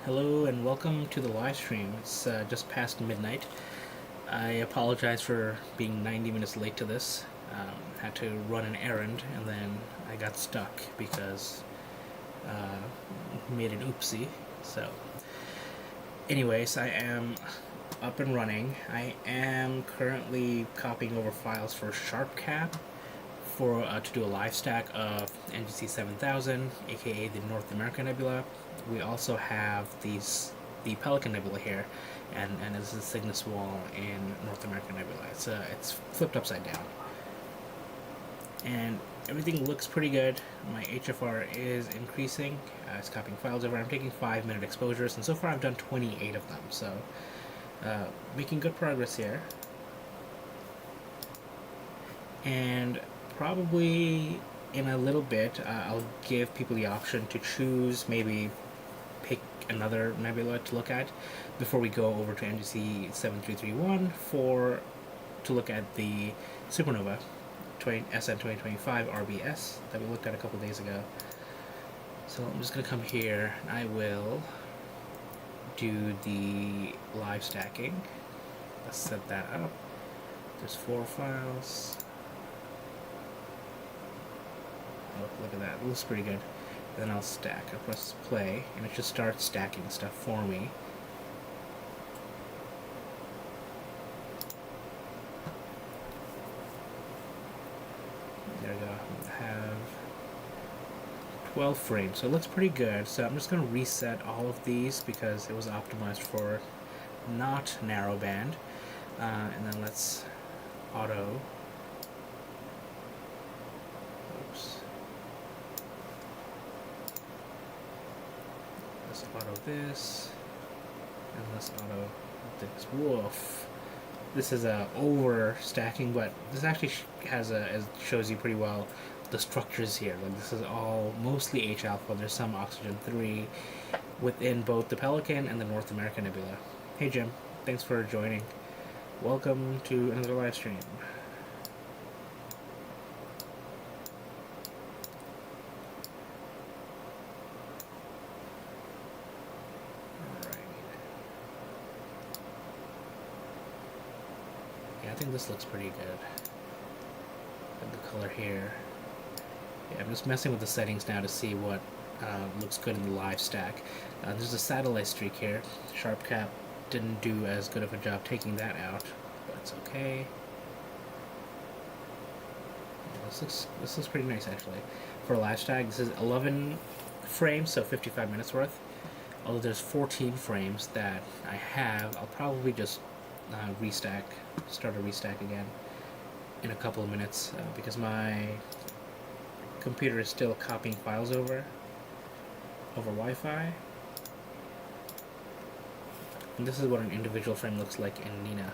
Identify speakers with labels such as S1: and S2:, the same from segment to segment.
S1: Hello and welcome to the live stream. It's just past midnight. I apologize for being 90 minutes late to this. Had to run an errand and then I got stuck because made an oopsie. So, anyways, I am up and running. I am currently copying over files for SharpCap for to do a live stack of NGC 7000, aka the North American Nebula. We also have the Pelican Nebula here, and this is the Cygnus Wall in North American Nebula. It's flipped upside down, and everything looks pretty good. My HFR is increasing. It's copying files over. I'm taking 5-minute exposures, and so far I've done 28 of them. So making good progress here, and probably in a little bit I'll give people the option to choose, maybe pick another nebula to look at before we go over to NGC 7331 to look at the Supernova SN 2025 RBS that we looked at a couple days ago. So I'm just going to come here and I will do the live stacking. Let's set that up. There's 4 files. Oh, look at that. It looks pretty good. Then I'll stack. I press play, and it should start stacking stuff for me. There we go. I have 12 frames, so it looks pretty good. So I'm just going to reset all of these because it was optimized for not narrowband. And then let's auto. Oops. Let's auto this, and let's auto this. Woof. This is over stacking, but this actually shows you pretty well the structures here. Like, this is all mostly H alpha. There's some oxygen 3 within both the Pelican and the North American Nebula. Hey Jim, thanks for joining. Welcome to another live stream. I think this looks pretty good. And the color here. Yeah, I'm just messing with the settings now to see what looks good in the live stack. There's a satellite streak here. SharpCap didn't do as good of a job taking that out, but it's okay. Yeah, this looks pretty nice actually. For a live stack, this is 11 frames, so 55 minutes worth. Although there's 14 frames that I have, I'll probably just start a restack again in a couple of minutes because my computer is still copying files over Wi-Fi. And this is what an individual frame looks like in Nina.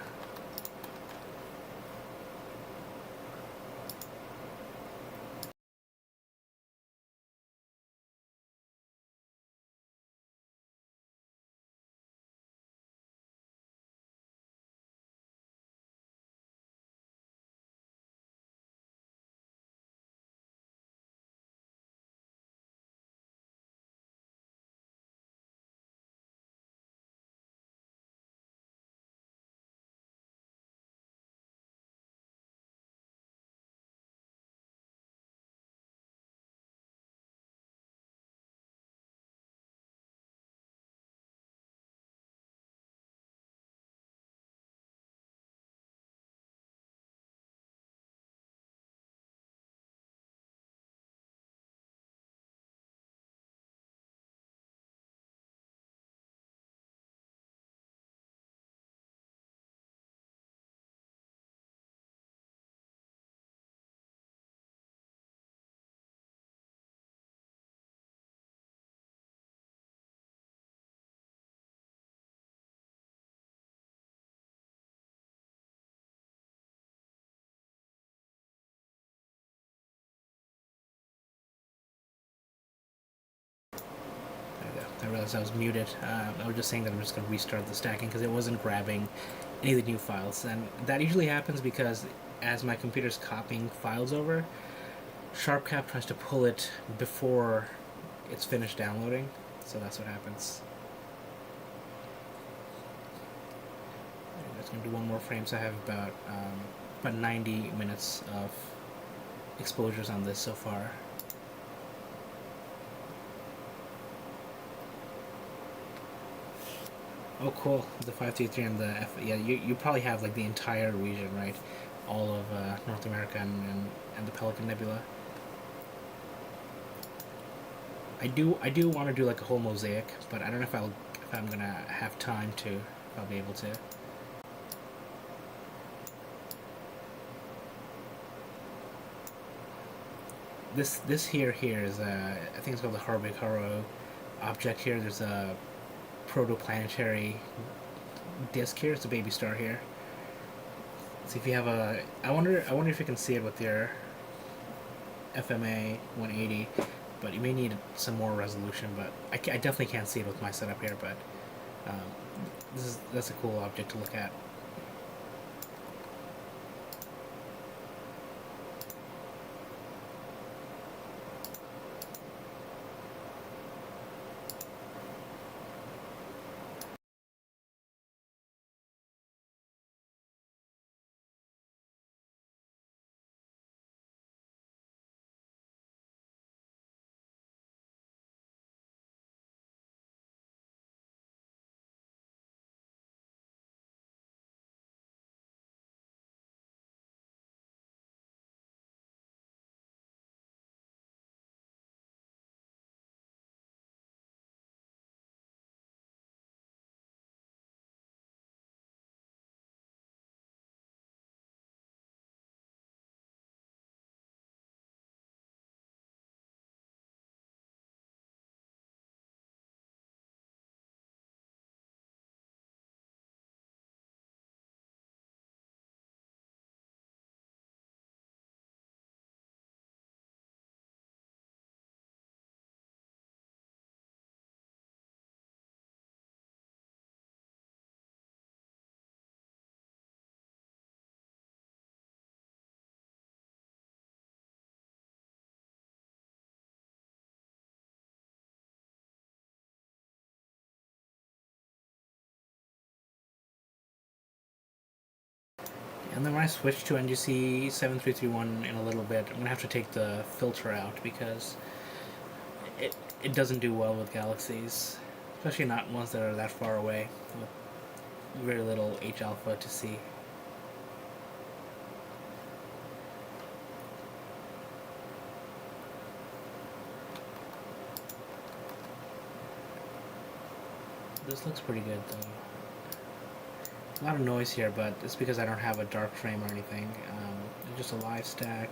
S1: I realized I was muted. I was just saying that I'm just going to restart the stacking because it wasn't grabbing any of the new files. And that usually happens because as my computer's copying files over, SharpCap tries to pull it before it's finished downloading. So that's what happens. Just gonna do one more frame, so I have about 90 minutes of exposures on this so far. Oh, cool! The 523 and the F. Yeah, you probably have like the entire region, right? All of North America and the Pelican Nebula. I do want to do like a whole mosaic, but I don't know if I'm gonna have time to, if I'll be able to. This here is I think it's called the Haro object here. There's a protoplanetary disk here. It's a baby star here. See if you have a. I wonder if you can see it with your FMA 180, but you may need some more resolution. But I definitely can't see it with my setup here. But um, that's a cool object to look at. And then when I switch to NGC 7331 in a little bit, I'm gonna have to take the filter out because it doesn't do well with galaxies, especially not ones that are that far away with very little H alpha to see. This looks pretty good though. A lot of noise here, but it's because I don't have a dark frame or anything. It's just a live stack.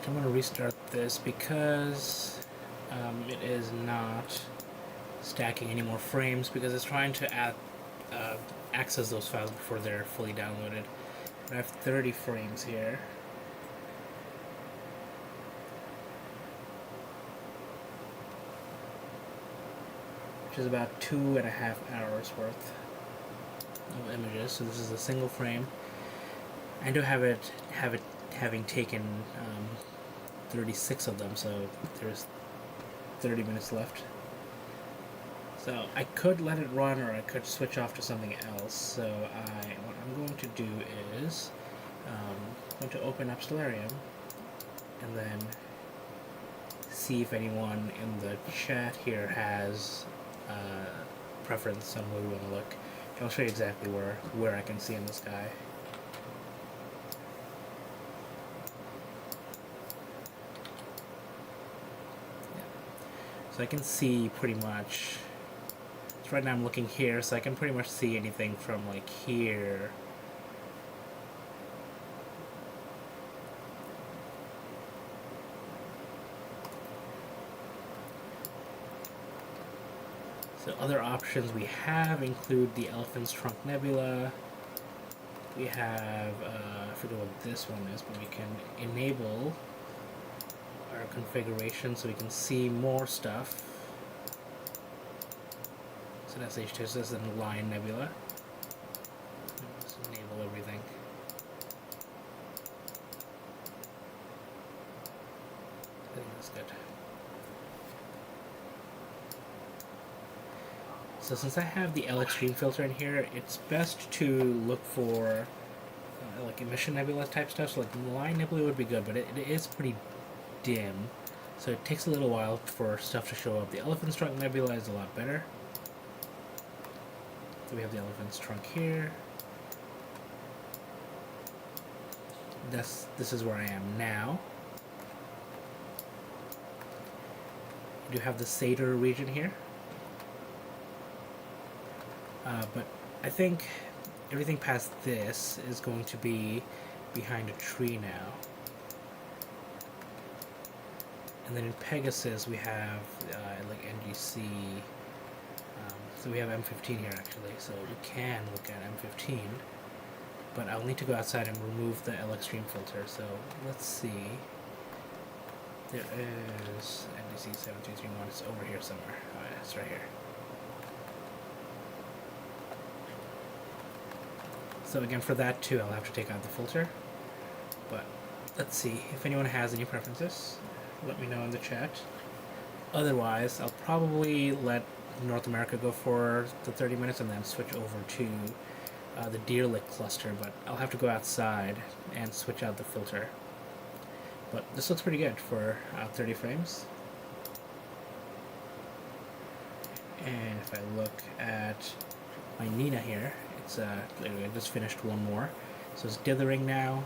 S1: I'm going to restart this because it is not stacking any more frames because it's trying to uh, access those files before they're fully downloaded. I have 30 frames here. Which is about 2.5 hours worth of images. So this is a single frame. I do have it having taken 36 of them, so there's 30 minutes left. So I could let it run, or I could switch off to something else. So what I'm going to do is I'm going to open up Stellarium and then see if anyone in the chat here has preference on where we want to look. I'll show you exactly where I can see in the sky. So I can see pretty much. So right now I'm looking here, so I can pretty much see anything from like here. So other options we have include the Elephant's Trunk Nebula. We have, I forget what this one is, but we can enable our configuration so we can see more stuff. So that's H2, this is the Lion Nebula. Let's enable everything. I think that's good. So since I have the L Extreme filter in here, it's best to look for like emission nebula type stuff. So like Lion Nebula would be good, but it is pretty dim, so it takes a little while for stuff to show up. The Elephant's Trunk Nebula is a lot better. So we have the Elephant's Trunk here. This is where I am now. We do have the Satyr region here. But I think everything past this is going to be behind a tree now. And then in Pegasus we have like NGC. So we have M15 here actually, so you can look at M15. But I'll need to go outside and remove the L Extreme filter. So let's see. There is NGC 7231. It's over here somewhere. Oh, yeah, it's right here. So again, for that too, I'll have to take out the filter. But let's see if anyone has any preferences. Let me know in the chat. Otherwise, I'll probably let North America go for the 30 minutes and then switch over to the Deer Lick cluster. But I'll have to go outside and switch out the filter. But this looks pretty good for 30 frames. And if I look at my Nina here, it's I just finished one more, so it's dithering now.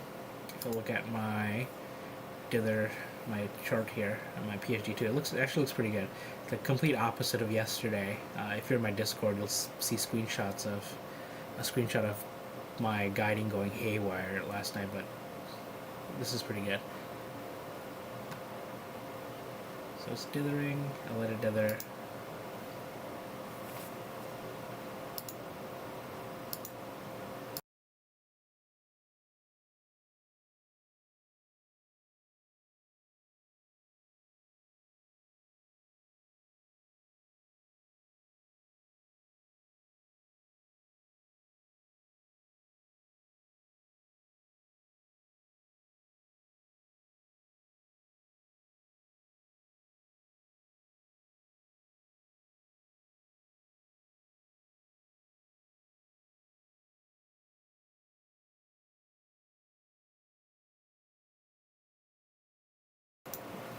S1: If I look at my dither, my chart here, my PhD2, it actually looks pretty good. It's the complete opposite of yesterday. If you're in my Discord, you'll see screenshot of my guiding going haywire last night, but this is pretty good. So it's dithering. I'll let it dither.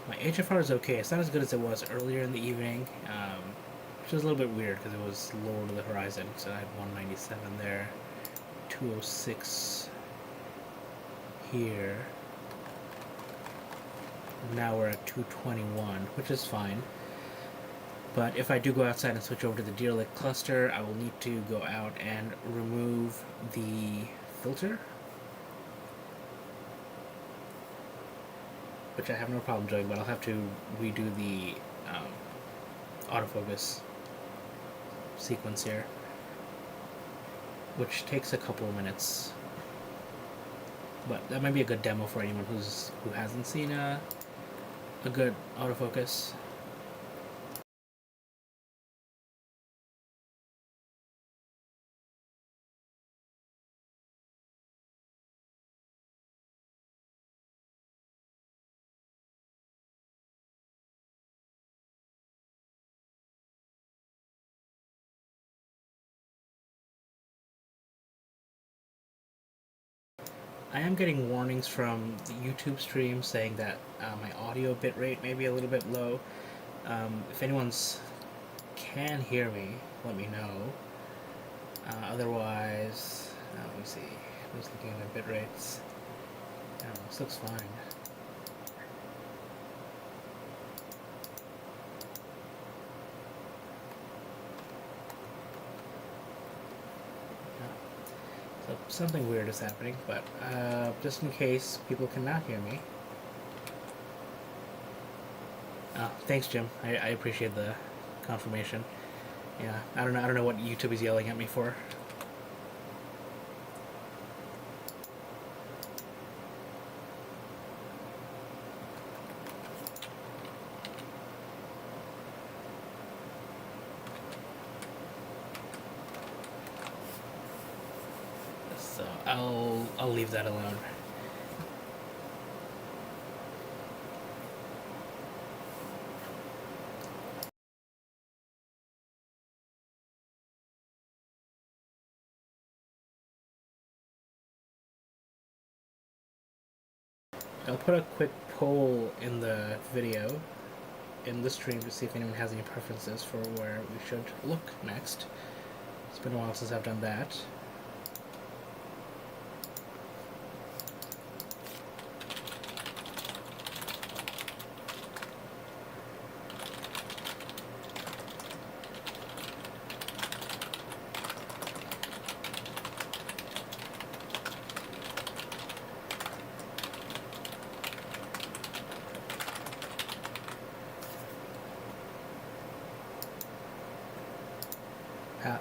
S1: My HFR is okay. It's not as good as it was earlier in the evening, which is a little bit weird because it was lower to the horizon. So I had 197 there, 206 here. Now we're at 221, which is fine. But if I do go outside and switch over to the Deer Lick cluster, I will need to go out and remove the filter. which I have no problem doing, but I'll have to redo the autofocus sequence here, which takes a couple of minutes. But that might be a good demo for anyone who hasn't seen a good autofocus. I am getting warnings from the YouTube stream saying that my audio bitrate may be a little bit low. If anyone's can hear me, let me know. Otherwise, let me see. I'm just looking at my bit rates. This looks fine. So something weird is happening, but just in case people cannot hear me. Thanks, Jim. I appreciate the confirmation. Yeah, I don't know what YouTube is yelling at me for. So I'll leave that alone. I'll put a quick poll in the video in the stream to see if anyone has any preferences for where we should look next. It's been a while since I've done that.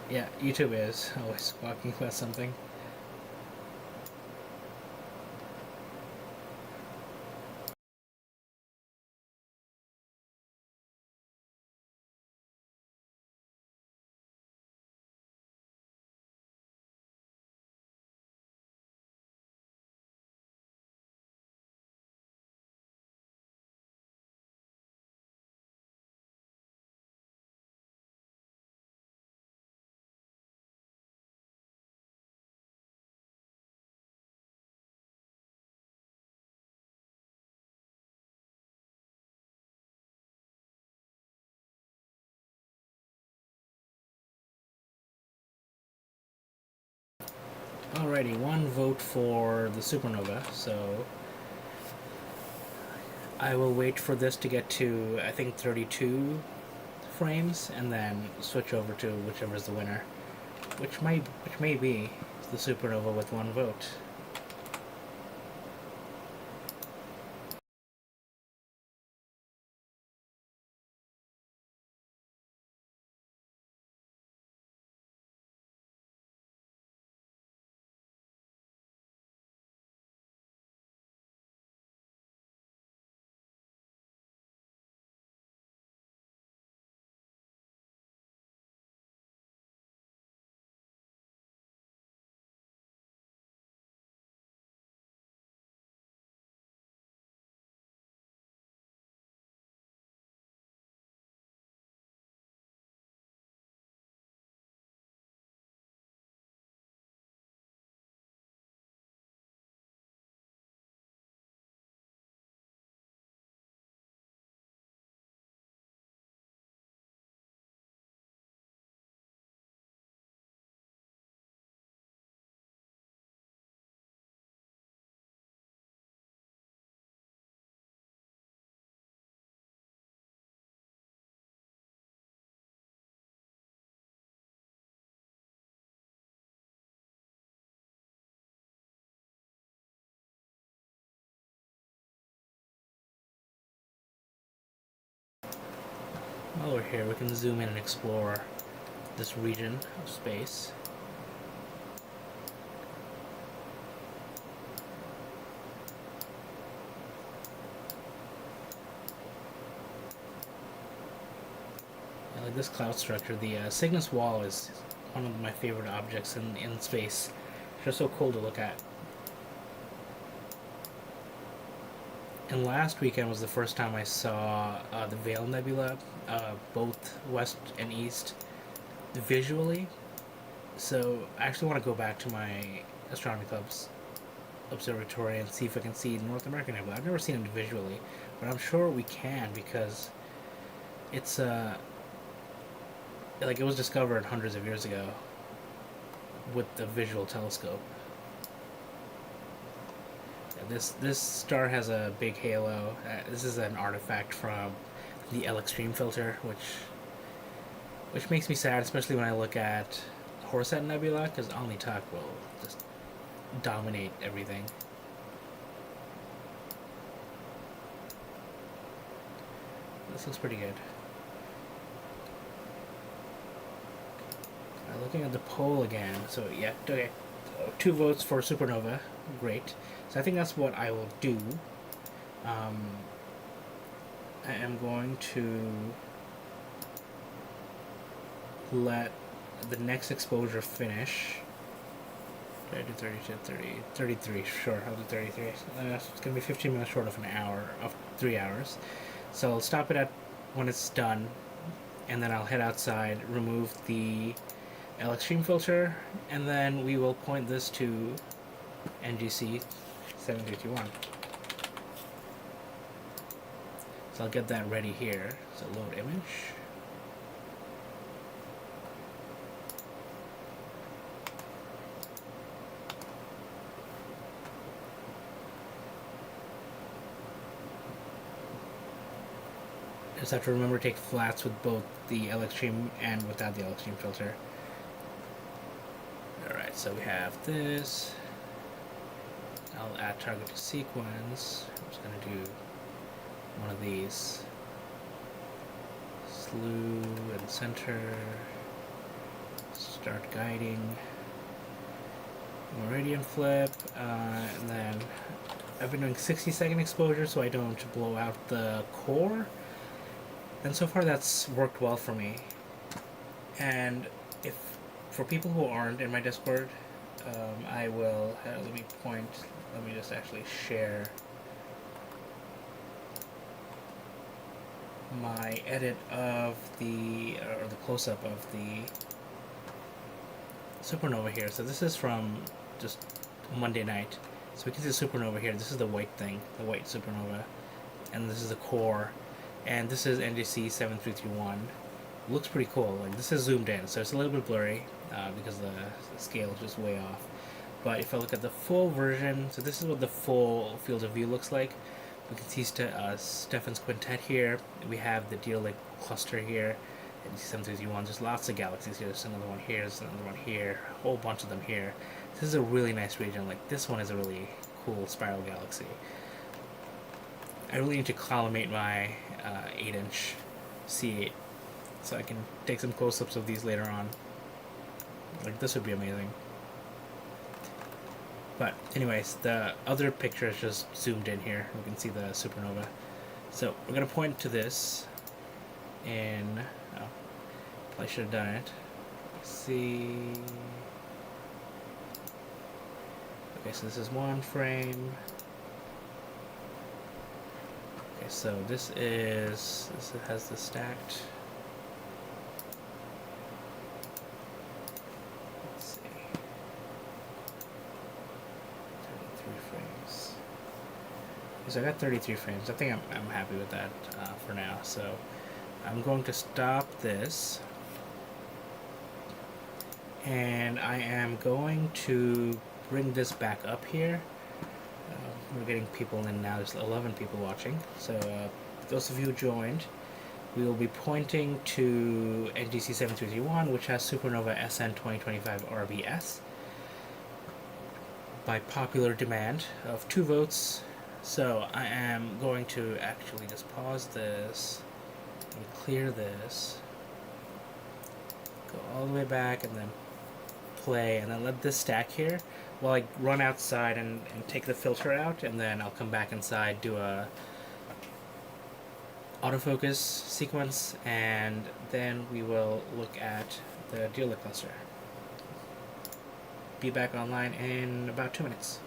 S1: Yeah, YouTube is always squawking about something. Alrighty, one vote for the Supernova, so I will wait for this to get to, I think, 32 frames, and then switch over to whichever is the winner, which may be the Supernova with one vote. while we're here, we can zoom in and explore this region of space. I like this cloud structure. The Cygnus Wall is one of my favorite objects in space. It's just so cool to look at. And last weekend was the first time I saw the Veil Nebula, both west and east, visually. So I actually want to go back to my astronomy club's observatory and see if I can see the North American Nebula. I've never seen it visually, but I'm sure we can because it's like it was discovered hundreds of years ago with the visual telescope. This star has a big halo. This is an artifact from the L Extreme filter, which makes me sad, especially when I look at Horsehead Nebula, because Omnitalk will just dominate everything. This looks pretty good. Looking at the poll again. So yeah, okay. 2 votes for Supernova. Great. So I think that's what I will do. I am going to let the next exposure finish. Did I do 32, 30, 33? Sure, I'll do 33. It's going to be 15 minutes short of an hour, of 3 hours. So I'll stop it at when it's done, and then I'll head outside, remove the L Extreme filter, and then we will point this to NGC 7321. So I'll get that ready here. So load image. Just have to remember to take flats with both the L Extreme and without the L Extreme filter. Alright, so we have this. I'll add target to sequence. I'm just going to do one of these. Slew and center. Start guiding. Meridian flip. And then I've been doing 60-second exposure so I don't blow out the core. And so far that's worked well for me. And if for people who aren't in my Discord, I will let me just actually share my edit of the close-up of the supernova here. So this is from just Monday night. So we can see the supernova here. This is the white thing, the white supernova, and this is the core, and this is NGC 7331. Looks pretty cool. Like, this is zoomed in, so it's a little bit blurry because the scale is just way off. But if I look at the full version, so this is what the full field of view looks like. We can see Stefan's quintet here. We have the Deal Lake cluster here, and 7331. There's lots of galaxies here. There's another one here. There's another one here. A whole bunch of them here. This is a really nice region. Like, this one is a really cool spiral galaxy. I really need to collimate my 8-inch C8 so I can take some close-ups of these later on. Like, this would be amazing. But anyways, the other picture is just zoomed in here. We can see the supernova. So we're going to point to this in... Oh, I should have done it. Let's see... Okay, so this is one frame. Okay, so this has the stacked... Let's see. 33 frames. So I got 33 frames. I think I'm happy with that for now. So I'm going to stop this. And I am going to bring this back up here. We're getting people in now. There's 11 people watching. So those of you who joined, we will be pointing to NGC 7331, which has Supernova SN 2025 RBS by popular demand of 2 votes. So I am going to actually just pause this And clear this. Go all the way back and then play, and then let this stack here while I run outside and take the filter out, and then I'll come back inside, do a autofocus sequence, and then we will look at the dealer cluster. Be back online in about 2 minutes.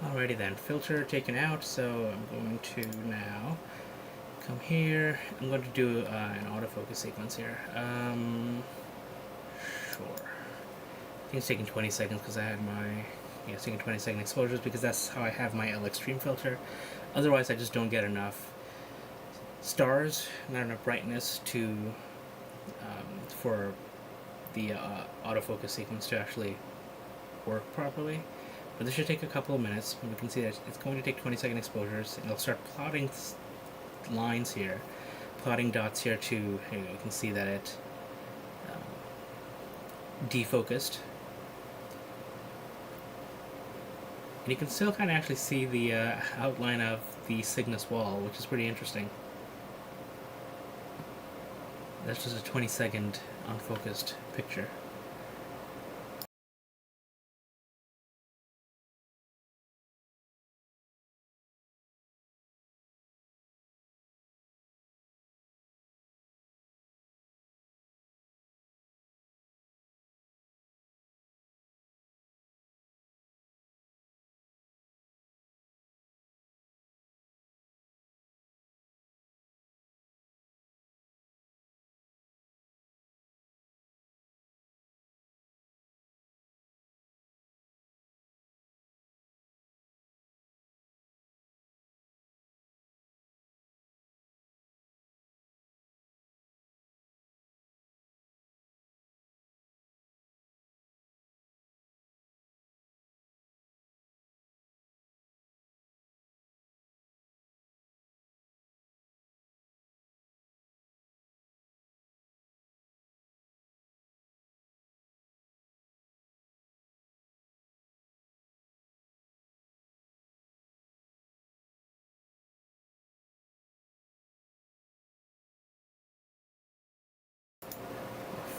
S1: Alrighty then, filter taken out, so I'm going to now come here. I'm going to do an autofocus sequence here. Sure. I think it's taking 20 seconds because I had my, yeah, it's taking 20-second exposures because that's how I have my L Extreme filter. Otherwise, I just don't get enough stars, not enough brightness to for the autofocus sequence to actually work properly. But this should take a couple of minutes. We can see that it's going to take 20-second exposures, and it'll start plotting lines here, plotting dots here too. Here you can see that it defocused. And you can still kind of actually see the outline of the Cygnus wall, which is pretty interesting. That's just a 20-second unfocused picture.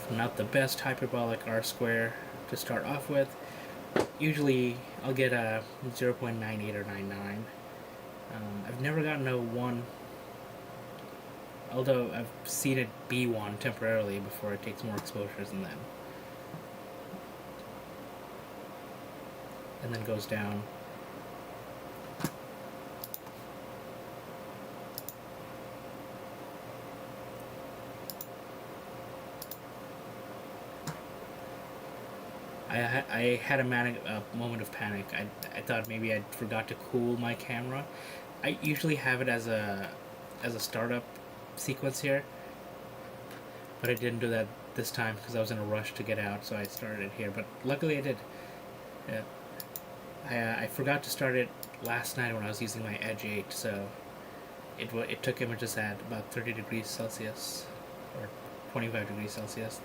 S1: Not the best hyperbolic R square to start off with. Usually I'll get a 0.98 or 99. I've never gotten a 1, although I've seen it be 1 temporarily before it takes more exposures and then goes down. I had a moment of panic. I thought maybe I forgot to cool my camera. I usually have it as a startup sequence here, but I didn't do that this time because I was in a rush to get out, so I started it here. But luckily I did. Yeah. I forgot to start it last night when I was using my Edge 8, so it took images at about 30 degrees Celsius or 25 degrees Celsius.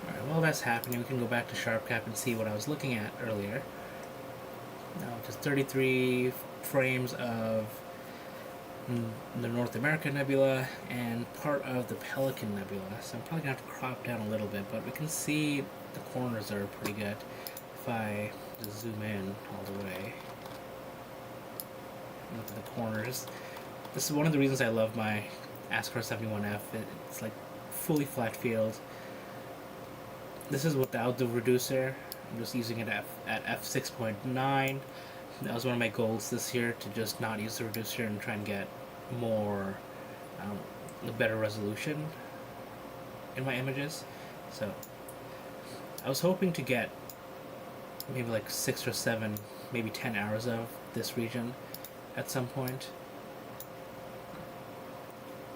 S1: Alright, while that's happening, we can go back to SharpCap and see what I was looking at earlier. Now, just 33 frames of the North America Nebula and part of the Pelican Nebula. So I'm probably going to have to crop down a little bit, but we can see the corners are pretty good. If I just zoom in all the way, look at the corners. This is one of the reasons I love my Ascar 71F. It's like fully flat field. This is without the reducer. I'm just using it at f6.9. That was one of my goals this year, to just not use the reducer and try and get more, better resolution in my images. So I was hoping to get maybe like 6 or 7, maybe 10 hours of this region at some point.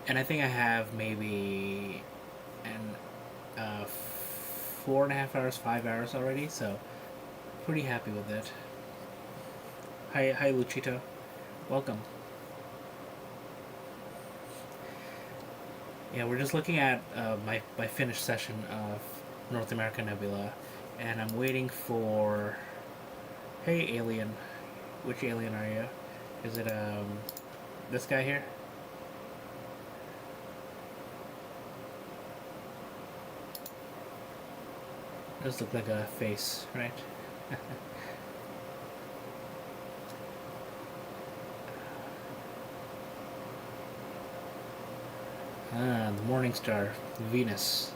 S1: And I think I have maybe 4.5 hours, 5 hours already, so pretty happy with it. Hi Luchito. Welcome. Yeah, we're just looking at my finished session of North America Nebula, and I'm waiting for... Hey alien. Which alien are you? Is it this guy here? Does look like a face, right? The morning star, Venus.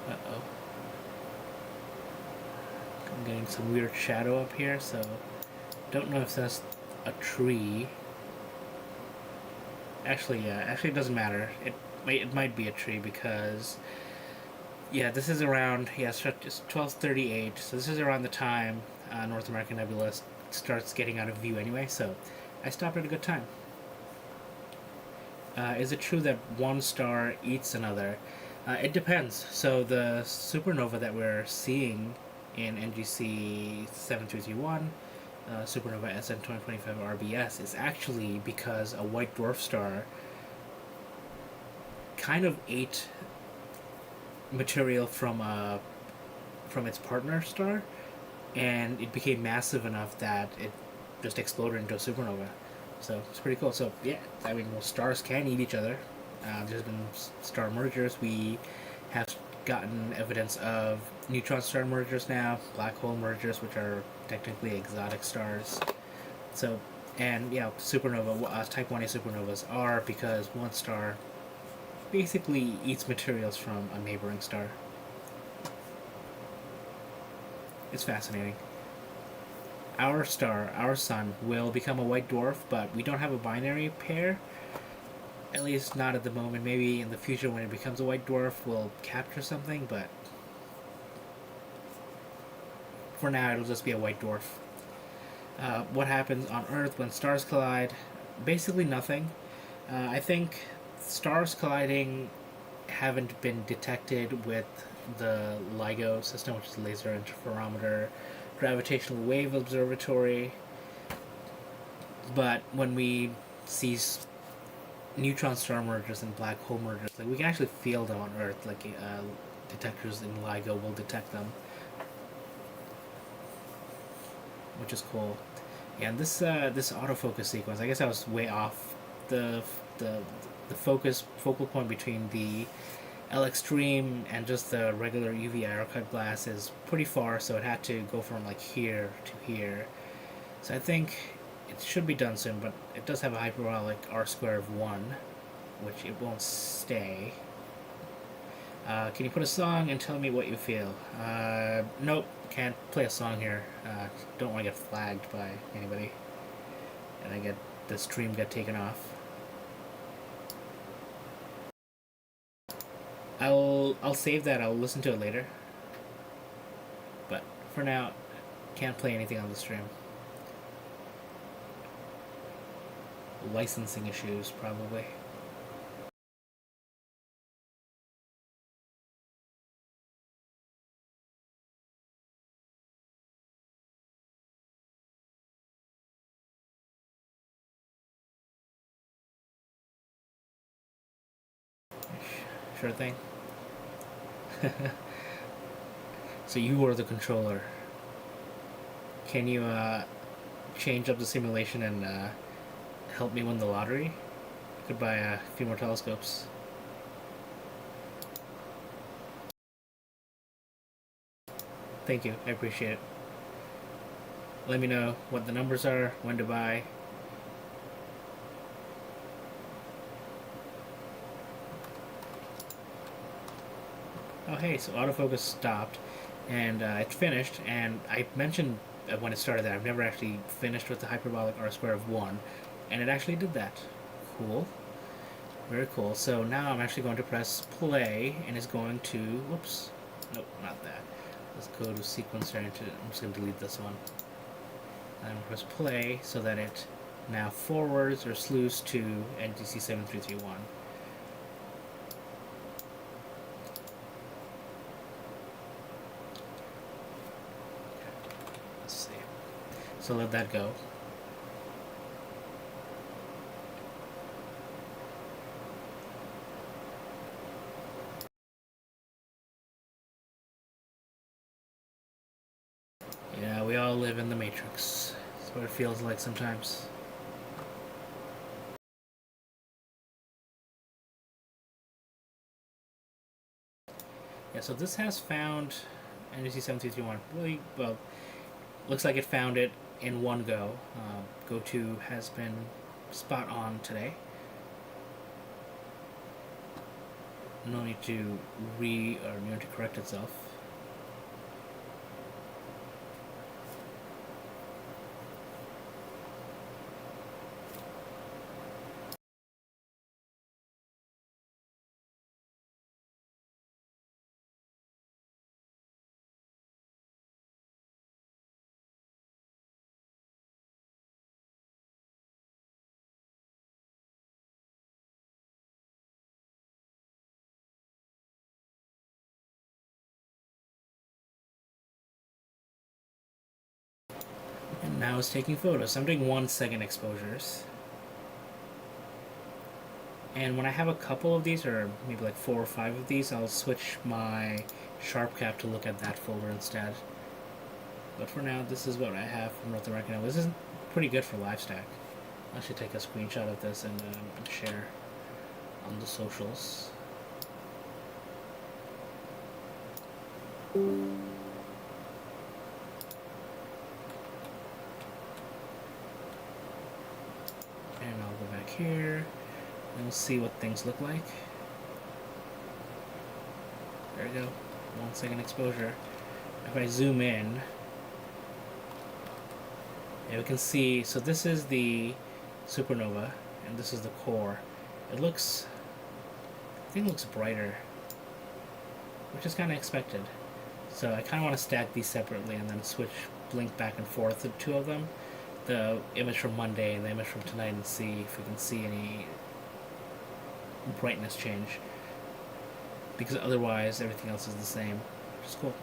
S1: Uh-oh. I'm getting some weird shadow up here, so don't know if that's a tree. Actually, yeah, actually it doesn't matter. It might be a tree because, yeah, this is around, yeah, it's 12:38, so this is around the time North American Nebula starts getting out of view anyway, so I stopped at a good time. Is it true that one star eats another? It depends. So the supernova that we're seeing in NGC 7331, supernova SN 2025 RBS, is actually because a white dwarf star kind of ate material from its partner star, and it became massive enough that it just exploded into a supernova. So it's pretty cool. So yeah, I mean, well, stars can eat each other. There's been star mergers. We have gotten evidence of neutron star mergers now, black hole mergers, which are technically exotic stars. So, and yeah, supernova, type 1A supernovas are because one star basically eats materials from a neighboring star. It's fascinating. Our star, our sun, will become a white dwarf, but we don't have a binary pair. At least not at the moment. Maybe in the future when it becomes a white dwarf, we'll capture something, but for now it'll just be a white dwarf. What happens on Earth when stars collide? Basically nothing. I think stars colliding haven't been detected with the LIGO system, which is Laser Interferometer Gravitational Wave Observatory. But when we see neutron star mergers and black hole mergers, like we can actually feel them on Earth. Like detectors in LIGO will detect them, which is cool. Yeah, and this autofocus sequence, I guess I was way off the the the focal point between the L Extreme and just the regular UV archive glass is pretty far, so it had to go from like here to here. So I think it should be done soon, but it does have a hyperbolic r square of 1, which it won't stay. Can you put a song and tell me what you feel? Nope, can't play a song here. Don't want to get flagged by anybody, and I get the stream get taken off. I'll save that. I'll listen to it later. But for now, can't play anything on the stream. Licensing issues, probably. Sure thing. So you are the controller. Can you change up the simulation and help me win the lottery? Could buy a few more telescopes. Thank you. I appreciate it. Let me know what the numbers are, when to buy. Oh hey, so autofocus stopped, and it finished. And I mentioned when it started that I've never actually finished with the hyperbolic r square of 1, and it actually did that. Cool. Very cool. So now I'm actually going to press play, and it's going to... Whoops. Nope, not that. Let's go to sequence there. I'm just going to delete this one. I'm going to press play so that it now forwards or slews to NTC 7331. Let's see. So let that go. Yeah, we all live in the Matrix. That's what it feels like sometimes. Yeah, so this has found NGC 7331 really well. Looks like it found it in one go. Go-to has been spot on today. No need to to correct itself. And now it's taking photos. I'm doing 1 second exposures. And when I have a couple of these, or maybe like 4 or 5 of these, I'll switch my sharp cap to look at that folder instead. But for now, this is what I have from North American. Now, this is pretty good for LiveStack. I should take a screenshot of this and share on the socials. And I'll go back here and we'll see what things look like. There we go. 1 second exposure. If I zoom in, we can see, so this is the supernova and this is the core. It looks, I think it looks brighter, which is kind of expected. So I kind of want to stack these separately and then switch, blink back and forth the two of them. The image from Monday and the image from tonight, and see if we can see any brightness change. Because otherwise everything else is the same, which is cool.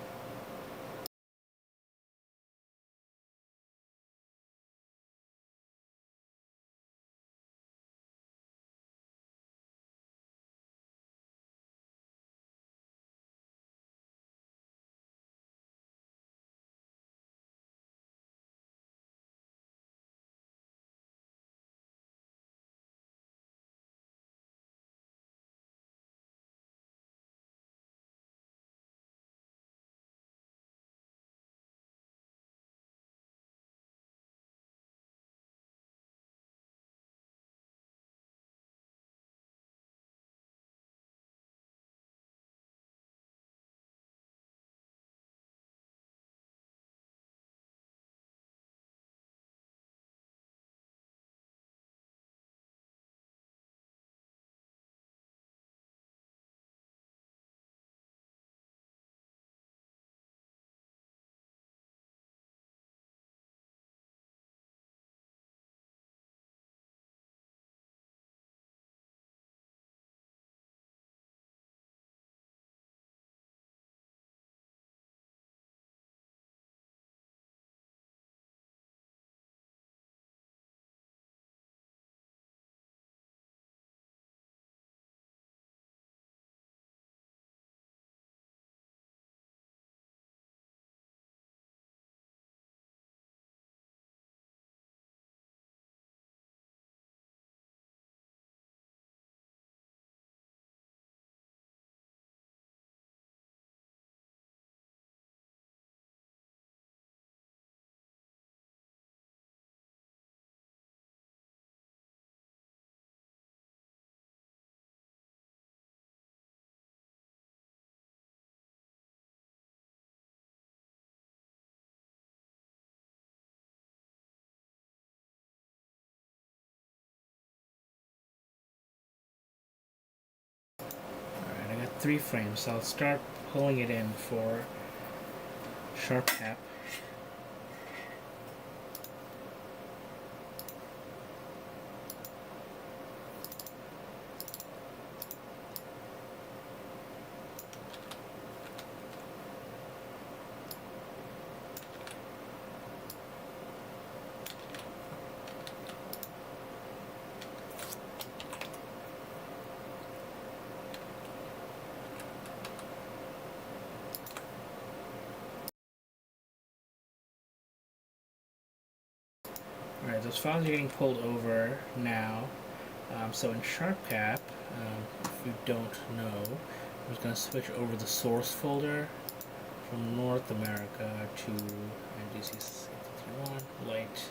S1: Alright, I got 3 frames, so I'll start pulling it in for sharp cap. Alright, those files are getting pulled over now. So in SharpCap, if you don't know, I'm just going to switch over the source folder from North America to NDC61, light,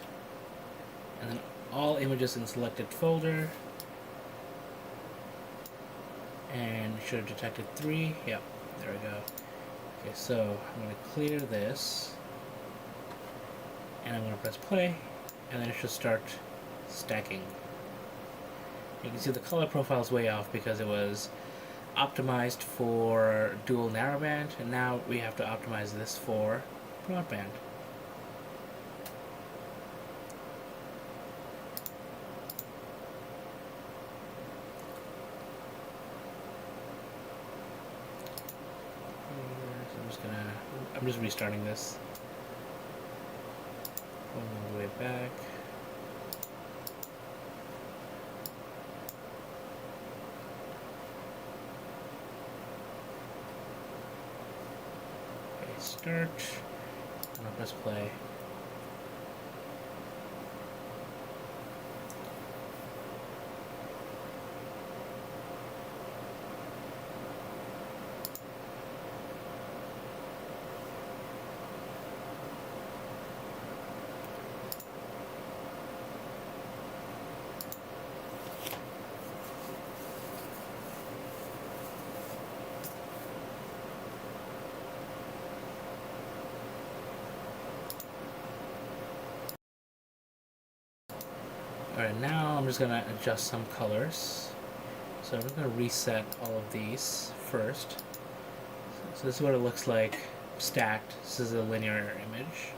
S1: and then all images in selected folder, and it should have detected 3. Yep, there we go. Okay, so I'm going to clear this, and I'm going to press play, and then it should start stacking. You can see the color profile is way off because it was optimized for dual narrowband, and now we have to optimize this for broadband. I'm just restarting this. Going all the way back. Okay, start. And I'll press play. Alright, now I'm just going to adjust some colors. So I'm just going to reset all of these first. So this is what it looks like stacked. This is a linear image.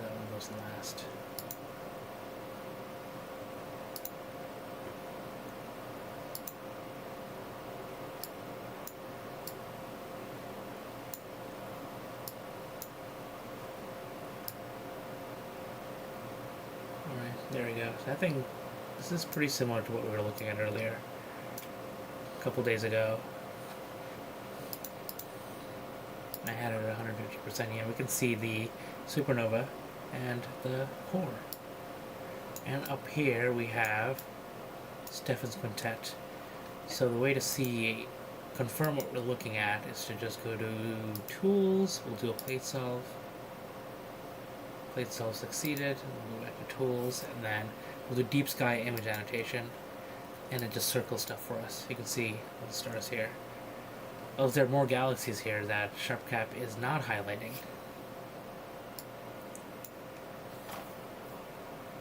S1: That one goes last. Alright, there we go. So I think this is pretty similar to what we were looking at earlier, a couple days ago. I had it at 150% here. We can see the supernova and the core. And up here we have Stephan's quintet. So the way to confirm what we're looking at is to just go to Tools, we'll do a plate solve. Plate solve succeeded, we'll go back to Tools, and then we'll do deep sky image annotation, and it just circles stuff for us. You can see all the stars here. Oh, there are more galaxies here that SharpCap is not highlighting.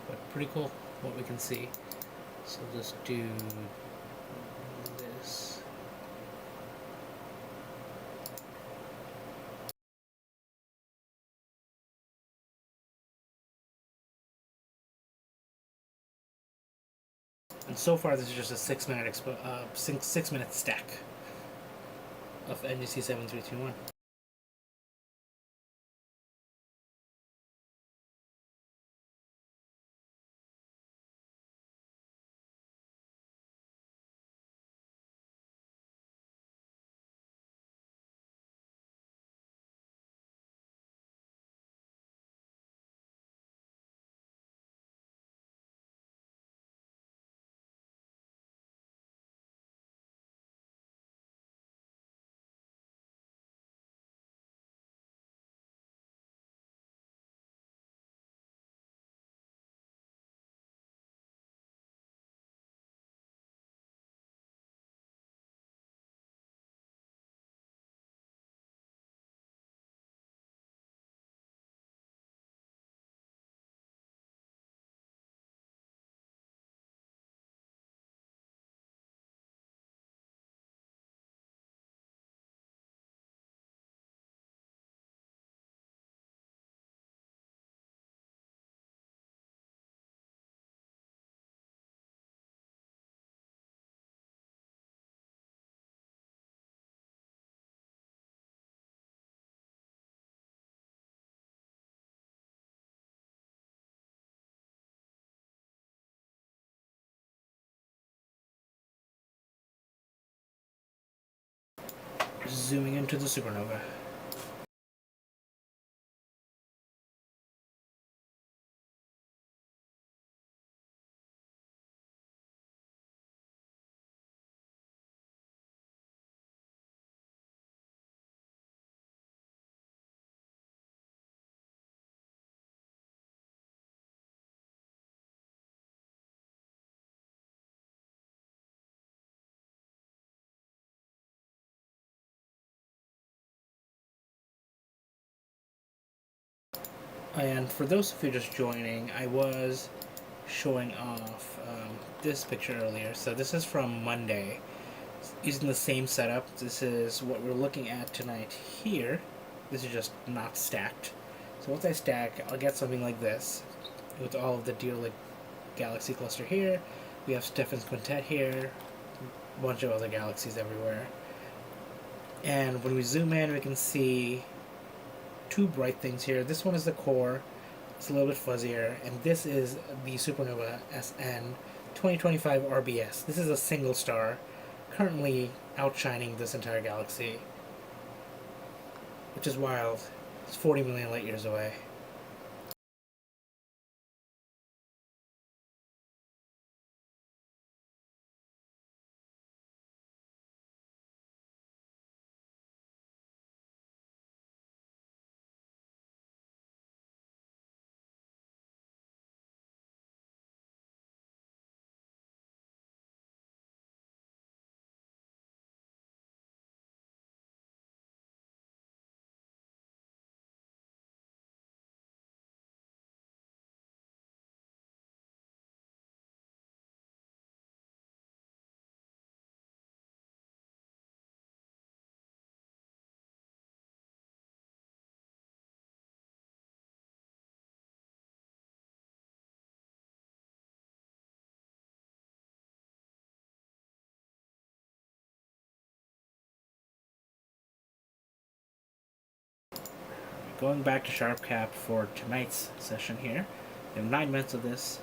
S1: But pretty cool what we can see. So we'll just do this. And so far, this is just a 6-minute stack of NGC 7321. Zooming into the supernova. And for those of you just joining, I was showing off this picture earlier. So this is from Monday. Using the same setup, this is what we're looking at tonight here. This is just not stacked. So once I stack, I'll get something like this, with all of the Deer Lake galaxy cluster here. We have Stephan's quintet here, a bunch of other galaxies everywhere. And when we zoom in, we can see two bright things here. This one is the core. It's a little bit fuzzier. And this is the supernova SN 2025 RBS. This is a single star, currently outshining this entire galaxy, which is wild. It's 40 million light years away. going back to Sharp Cap for tonight's session here. We have 9 minutes of this.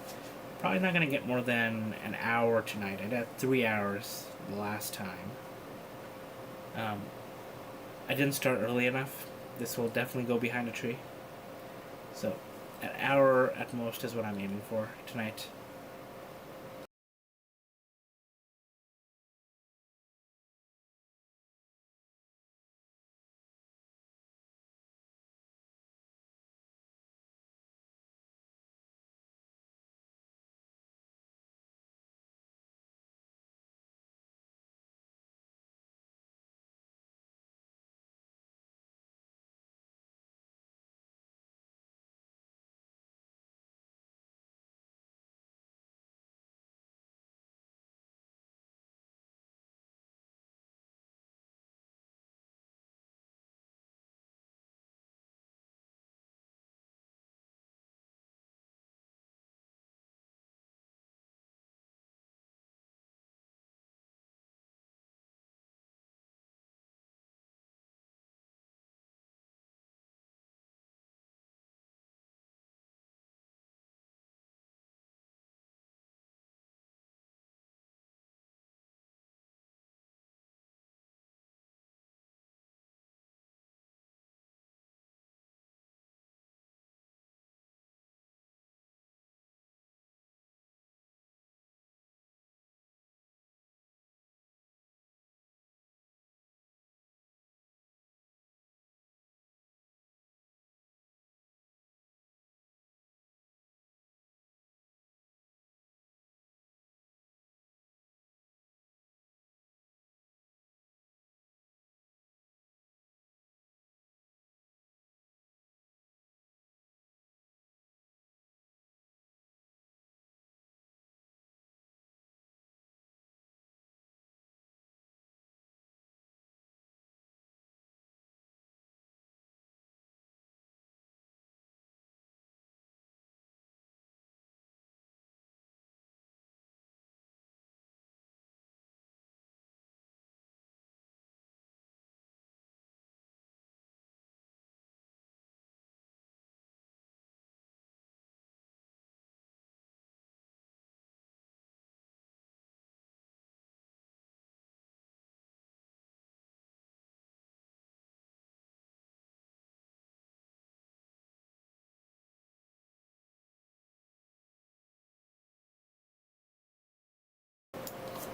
S1: Probably not going to get more than an hour tonight. I got 3 hours the last time. Um, I didn't start early enough. This will definitely go behind a tree. So, an hour at most is what I'm aiming for tonight.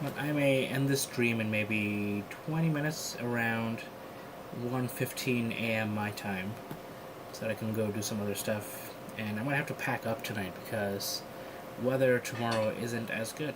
S1: But I may end this stream in maybe 20 minutes around 1:15 a.m. my time so that I can go do some other stuff. And I'm going to have to pack up tonight because weather tomorrow isn't as good.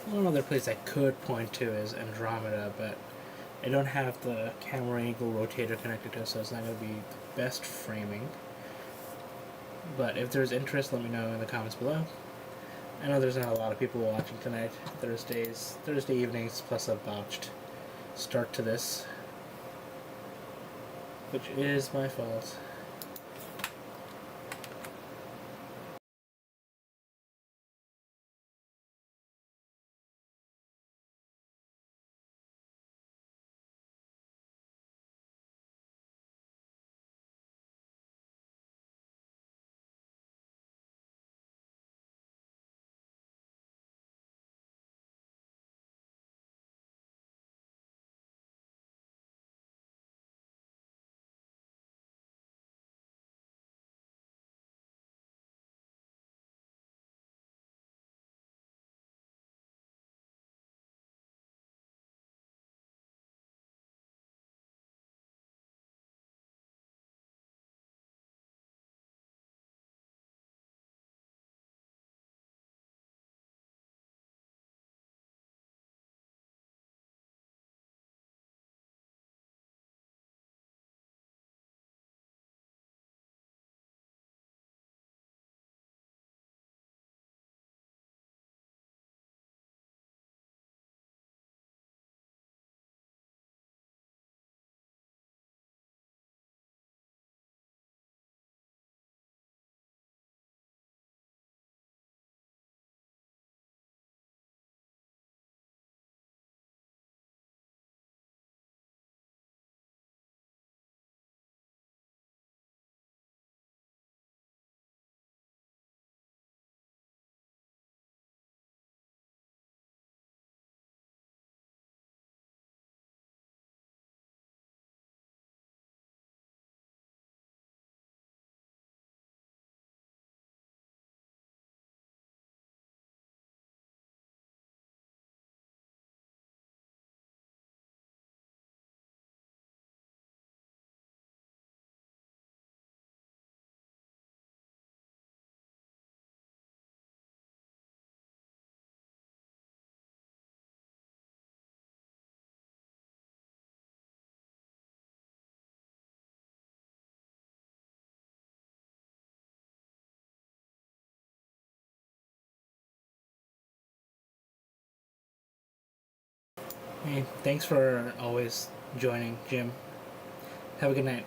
S1: One other place I could point to is Andromeda, but I don't have the camera angle rotator connected to it, so it's not going to be the best framing. But if there's interest, let me know in the comments below. I know there's not a lot of people watching tonight. Thursday evenings, plus a botched start to this, which is my fault. Hey, thanks for always joining, Jim. Have a good night.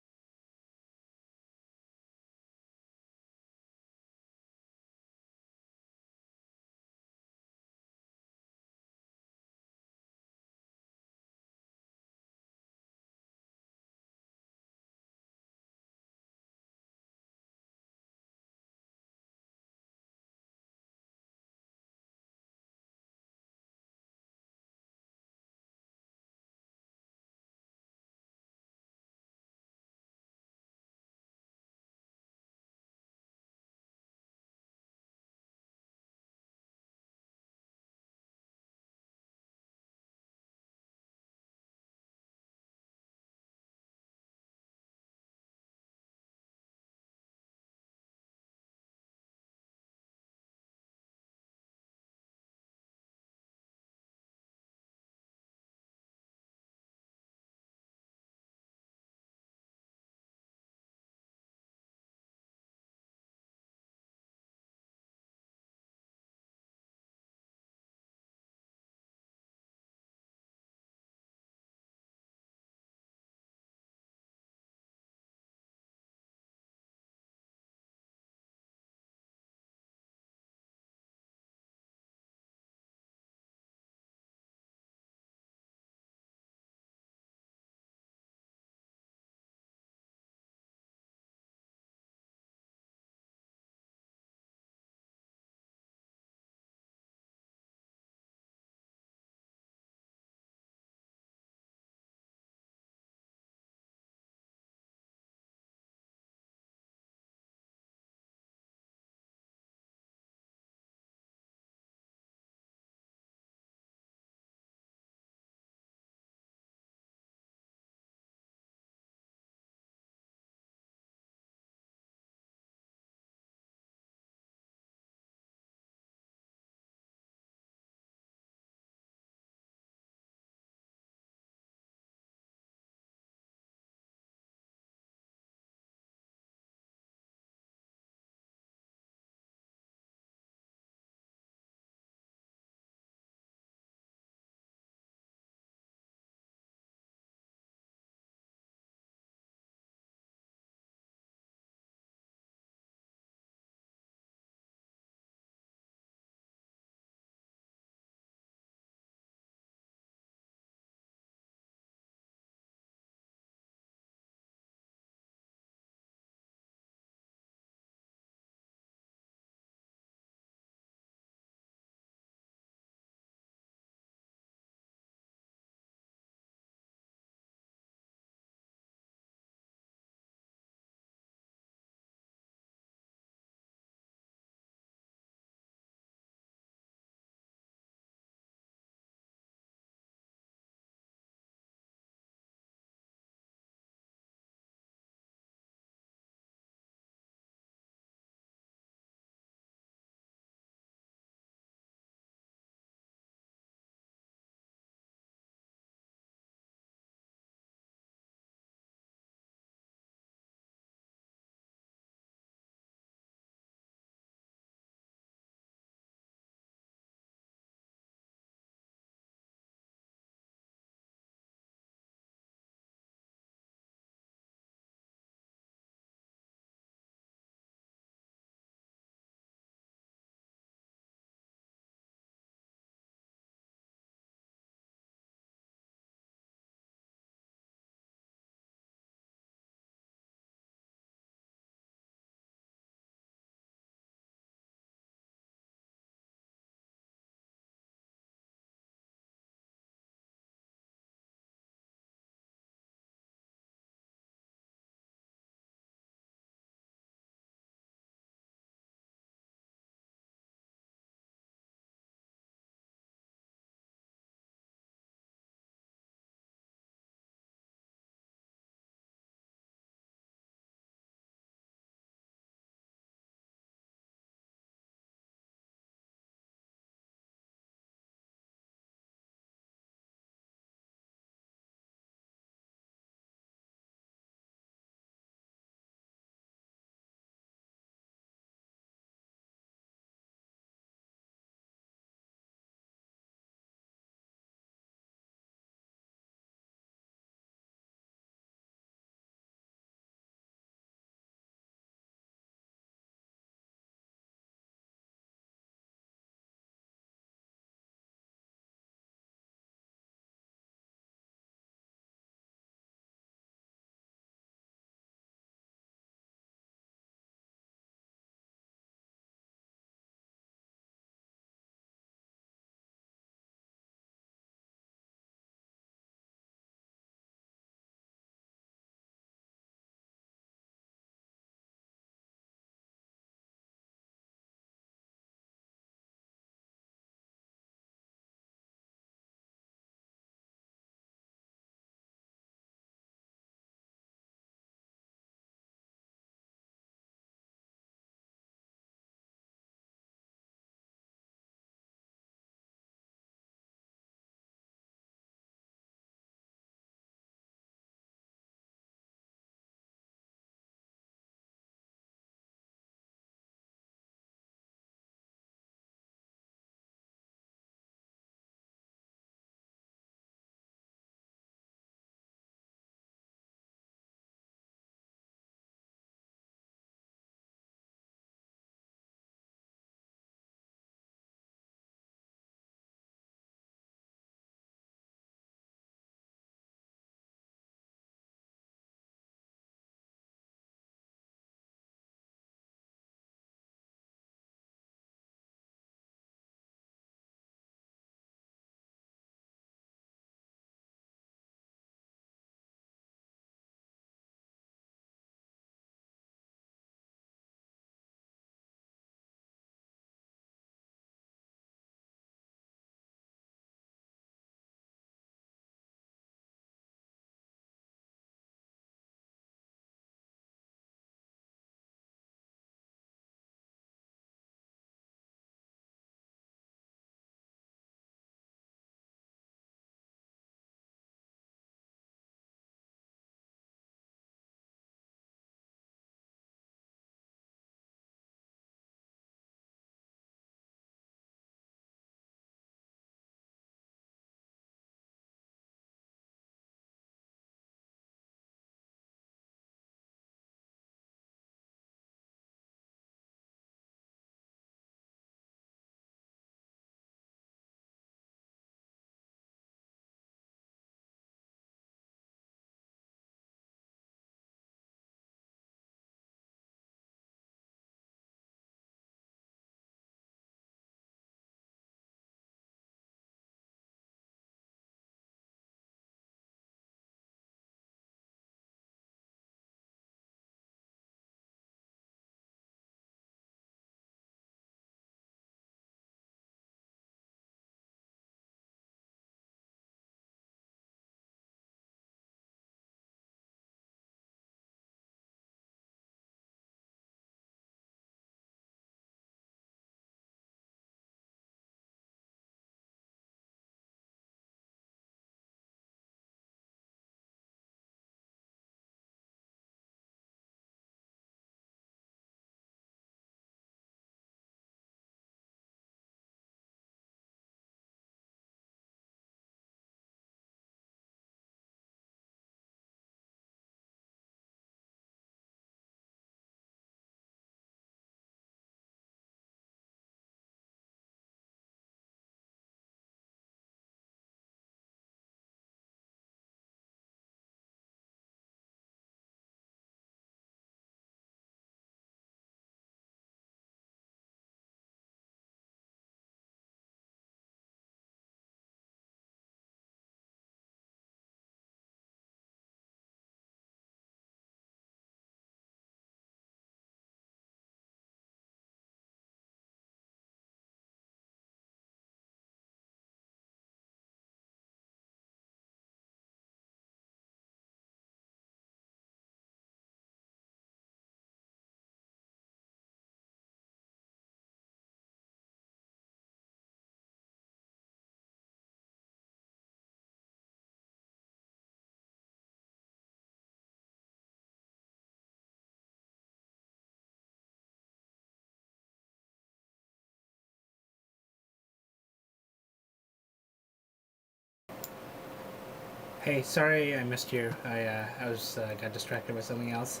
S1: Hey, sorry I missed you. I was got distracted by something else.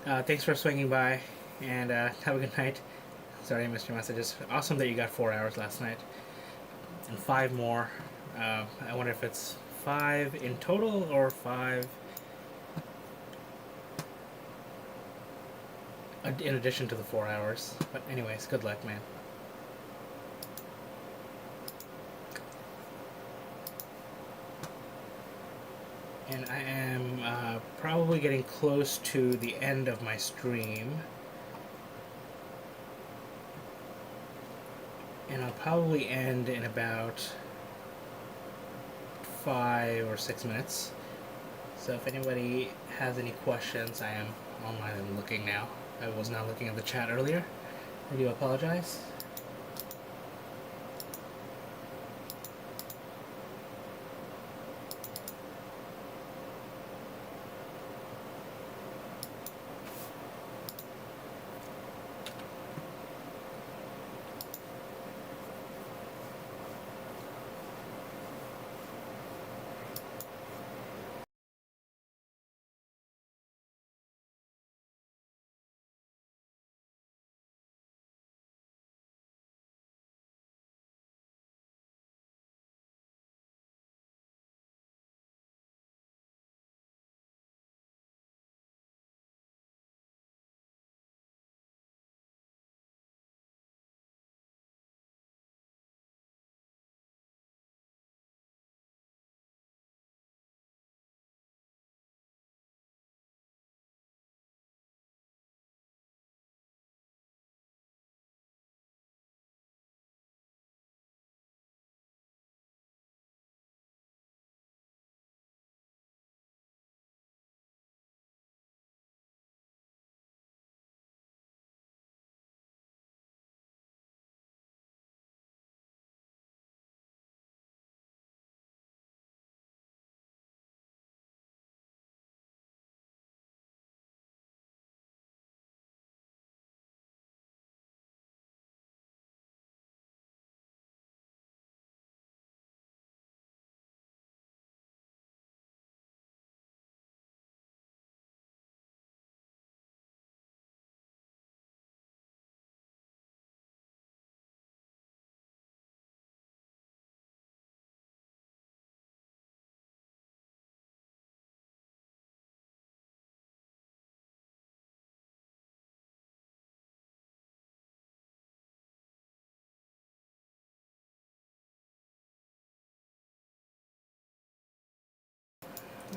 S1: Thanks for swinging by, and have a good night. Sorry I missed your messages. Awesome that you got 4 hours last night, and five more. I wonder if it's five in total or five in addition to the 4 hours. But anyways, good luck, man. And I am probably getting close to the end of my stream. And I'll probably end in about 5 or 6 minutes. So if anybody has any questions, I am online and looking now. I was not looking at the chat earlier. I do apologize.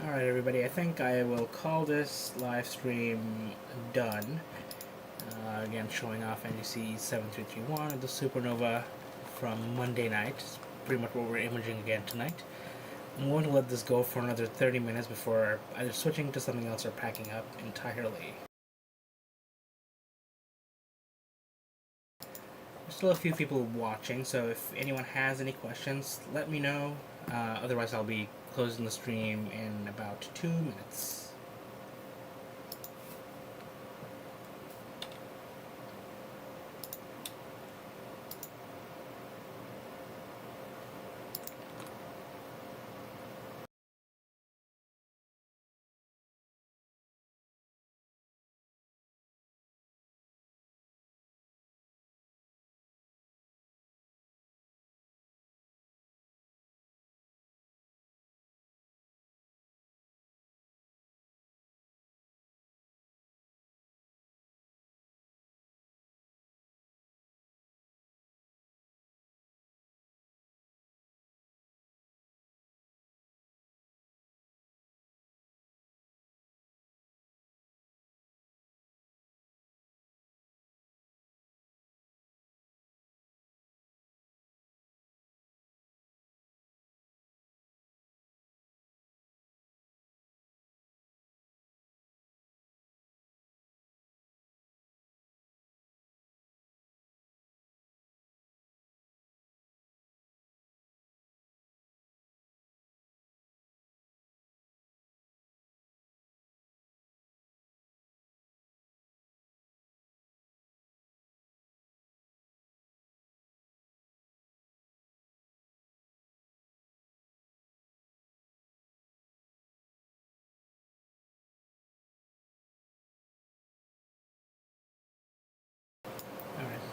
S1: Alright, everybody, I think I will call this live stream done. Again, showing off NGC 7331 of the Supernova from Monday night. It's pretty much what we're imaging again tonight. I'm going to let this go for another 30 minutes before either switching to something else or packing up entirely. There's still a few people watching, so if anyone has any questions, let me know. Otherwise, I'll be closing the stream in about 2 minutes.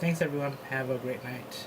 S1: Thanks, everyone. Have a great night.